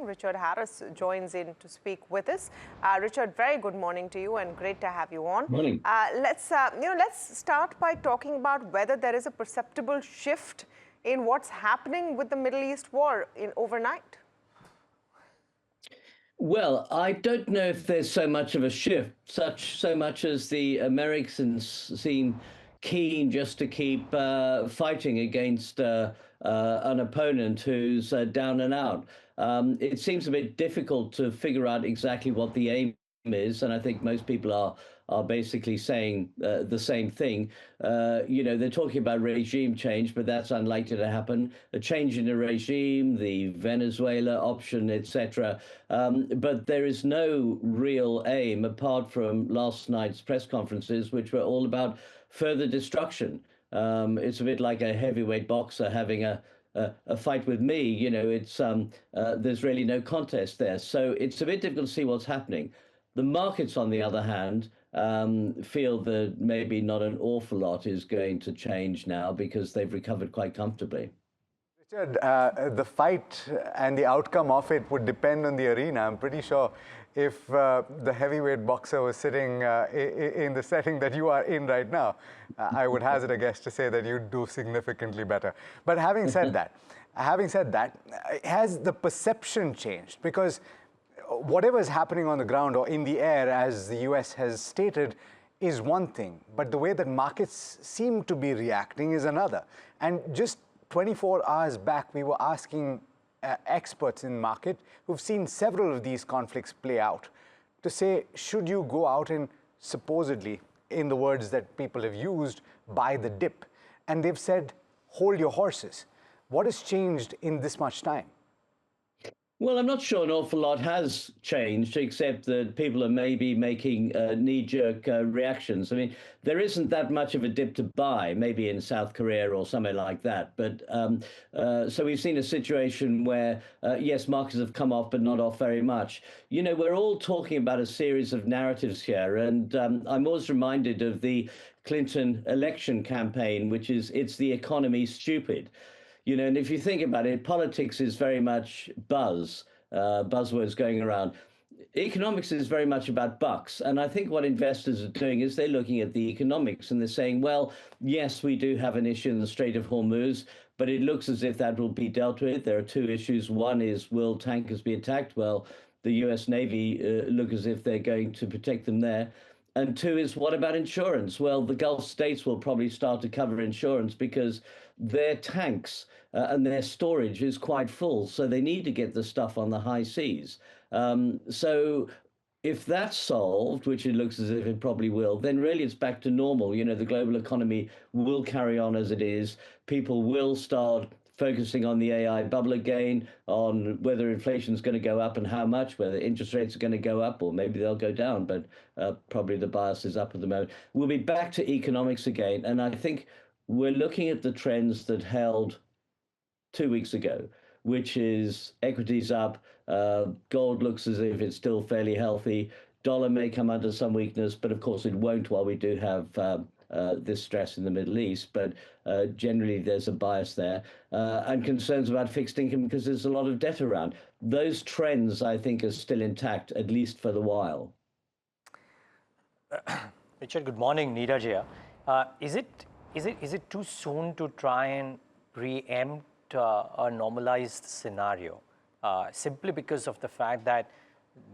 Richard Harris joins in to speak with us. Richard, very good morning to you and great to have you on. Morning. Let's start by talking about whether there is a perceptible shift in what's happening with the Middle East war overnight. Well, I don't know if there's so much of a shift, so much as the Americans seem keen just to keep fighting against an opponent who's down and out. It seems a bit difficult to figure out exactly what the aim is, and I think most people are basically saying the same thing. They're talking about regime change, but that's unlikely to happen. A change in the regime, the Venezuela option, etc. But there is no real aim apart from last night's press conferences, which were all about further destruction. It's a bit like a heavyweight boxer having a fight with me. There's really no contest there. So it's a bit difficult to see what's happening. The markets, on the other hand, feel that maybe not an awful lot is going to change now because they've recovered quite comfortably. Richard, the fight and the outcome of it would depend on the arena. I'm pretty sure if the heavyweight boxer was sitting in the setting that you are in right now, I would hazard a guess to say that you'd do significantly better. But having said that, has the perception changed? Because whatever is happening on the ground or in the air, as the US has stated, is one thing. But the way that markets seem to be reacting is another. And just 24 hours back, we were asking experts in market who've seen several of these conflicts play out to say, should you go out and supposedly, in the words that people have used, buy the dip? And they've said, hold your horses. What has changed in this much time? Well, I'm not sure an awful lot has changed, except that people are maybe making knee-jerk reactions. I mean, there isn't that much of a dip to buy, maybe in South Korea or somewhere like that. But so we've seen a situation where, yes, markets have come off, but not off very much. You know, we're all talking about a series of narratives here, and I'm always reminded of the Clinton election campaign, which is, it's the economy, stupid. You know, and if you think about it, politics is very much buzzwords going around. Economics is very much about bucks. And I think what investors are doing is they're looking at the economics and they're saying, well, yes, we do have an issue in the Strait of Hormuz, but it looks as if that will be dealt with. There are two issues. One is, will tankers be attacked? Well, the US Navy look as if they're going to protect them there. And two is, what about insurance? Well, the Gulf states will probably start to cover insurance because their tanks and their storage is quite full. So they need to get the stuff on the high seas. So if that's solved, which it looks as if it probably will, then really it's back to normal. You know, the global economy will carry on as it is. People will start focusing on the AI bubble again, on whether inflation is going to go up and how much, whether interest rates are going to go up or maybe they'll go down, but probably the bias is up at the moment. We'll be back to economics again. And I think we're looking at the trends that held 2 weeks ago, which is equities up, gold looks as if it's still fairly healthy, dollar may come under some weakness, but of course it won't while we do have this stress in the Middle East, but generally there's a bias there, and concerns about fixed income because there's a lot of debt around. Those trends, I think, are still intact, at least for the while. Richard, good morning. Neeraj here. Is it too soon to try and preempt a normalized scenario, simply because of the fact that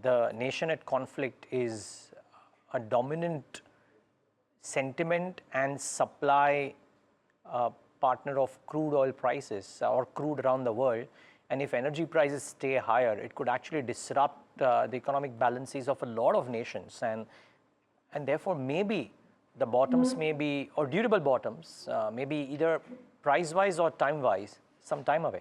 the nation at conflict is a dominant sentiment and supply partner of crude oil prices or crude around the world? And if energy prices stay higher, it could actually disrupt the economic balances of a lot of nations, and therefore maybe the bottoms may be, or durable bottoms, maybe either price-wise or time-wise, some time away.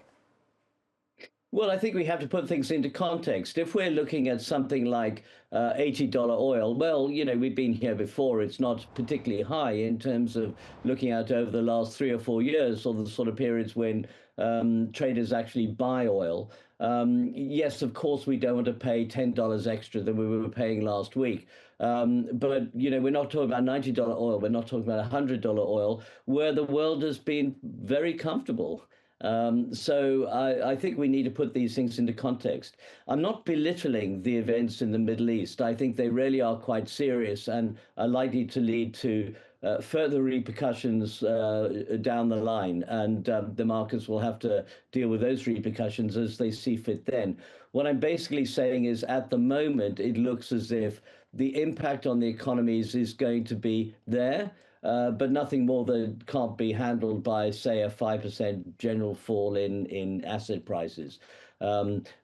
Well, I think we have to put things into context. If we're looking at something like $80 oil, well, you know, we've been here before. It's not particularly high in terms of looking at over the last 3 or 4 years, or the sort of periods when traders actually buy oil. Yes, of course, we don't want to pay $10 extra than we were paying last week. But, you know, we're not talking about $90 oil. We're not talking about $100 oil, where the world has been very comfortable. So I think we need to put these things into context. I'm not belittling the events in the Middle East. I think they really are quite serious and are likely to lead to further repercussions down the line, and the markets will have to deal with those repercussions as they see fit then. What I'm basically saying is, at the moment, it looks as if the impact on the economies is going to be there, but nothing more that can't be handled by, say, a 5% general fall in asset prices.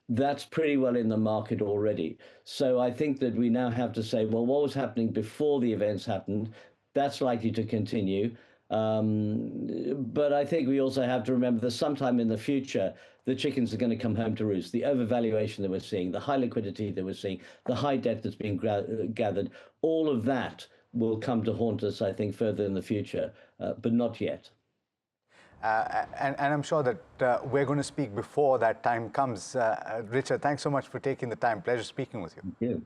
That's pretty well in the market already. So I think that we now have to say, well, what was happening before the events happened? That's likely to continue. But I think we also have to remember that sometime in the future, the chickens are going to come home to roost. The overvaluation that we're seeing, the high liquidity that we're seeing, the high debt that's being gathered, all of that will come to haunt us, I think, further in the future, but not yet. And I'm sure that we're going to speak before that time comes. Richard, thanks so much for taking the time. Pleasure speaking with you. Thank you.